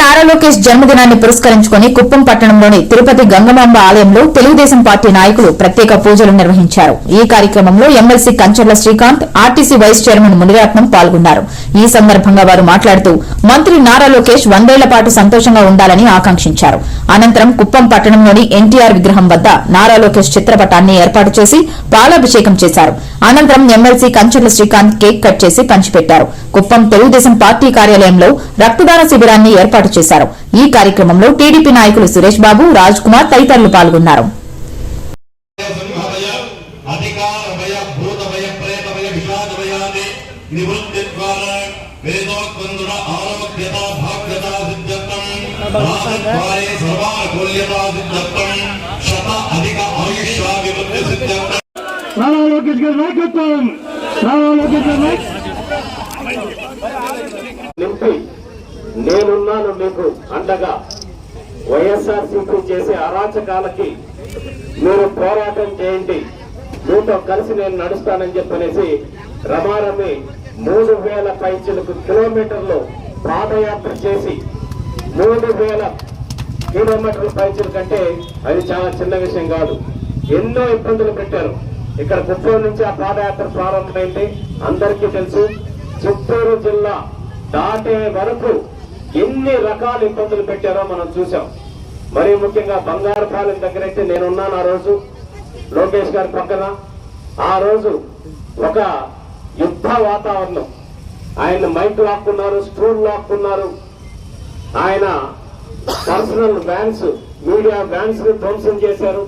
నారా లోకేష్ జన్మదినాన్ని పురస్కరించుకుని కుప్పం పట్టణంలోని తిరుపతి గంగమాంబ ఆలయంలో తెలుగుదేశం పార్టీ నాయకులు ప్రత్యేక పూజలు నిర్వహించారు. ఈ కార్యక్రమంలో MLC Kancharla Srikanth, RTC vice chairman Muniratnam పాల్గొన్నారు. ఈ సందర్భంగా వారు మాట్లాడుతూ మంత్రి నారా లోకేష్ 100 పాటు సంతోషంగా ఉండాలని ఆకాంక్షించారు. అనంతరం కుప్పం పట్టణంలోని ఎన్టీఆర్ విగ్రహం వద్ద నారా లోకేష్ చిత్రపటాన్ని ఏర్పాటు చేసి పాలాభిషేకం చేశారు. అనంతరం MLC Kancharla Srikanth cake cut చేసి పంచిపెట్టారు. కుప్పం తెలుగుదేశం పార్టీ కార్యాలయంలో రక్తదాన శిబిరాన్ని ఏర్పాటు చేశారు. ఈ కార్యక్రమంలో టీడీపీ నాయకులు సురేష్ బాబు, రాజ్ కుమార్ తదితరులు పాల్గొన్నారు. నేనున్నాను మీకు అండగా. వైఎస్ఆర్సీపీ చేసే అరాచకాలకి మీరు పోరాటం చేయండి, మీతో కలిసి నేను నడుస్తానని చెప్పనేసి రమారమి 3000 పైచిలకు కిలోమీటర్లు పాదయాత్ర చేసి 3000 కిలోమీటర్ల పైచిల కంటే అది చాలా చిన్న విషయం కాదు. ఎన్నో ఇబ్బందులు పెట్టారు. ఇక్కడ కుప్పం నుంచి ఆ పాదయాత్ర ప్రారంభమైంది, అందరికీ తెలుసు. చిత్తూరు జిల్లా దాటే వరకు ఎన్ని రకాల ఇబ్బందులు పెట్టారో మనం చూసాం. మరీ ముఖ్యంగా బంగారుపాలెం దగ్గరైతే నేనున్నాను. ఆ రోజు లోకేష్ గారి పక్కన ఆ రోజు ఒక యుద్ధ వాతావరణం. ఆయన మైక్ లాక్కున్నారు, స్టూల్ లాక్కున్నారు. ఆయన పర్సనల్ వ్యాన్స్, మీడియా వ్యాన్స్ ని ధ్వంసం చేశారు.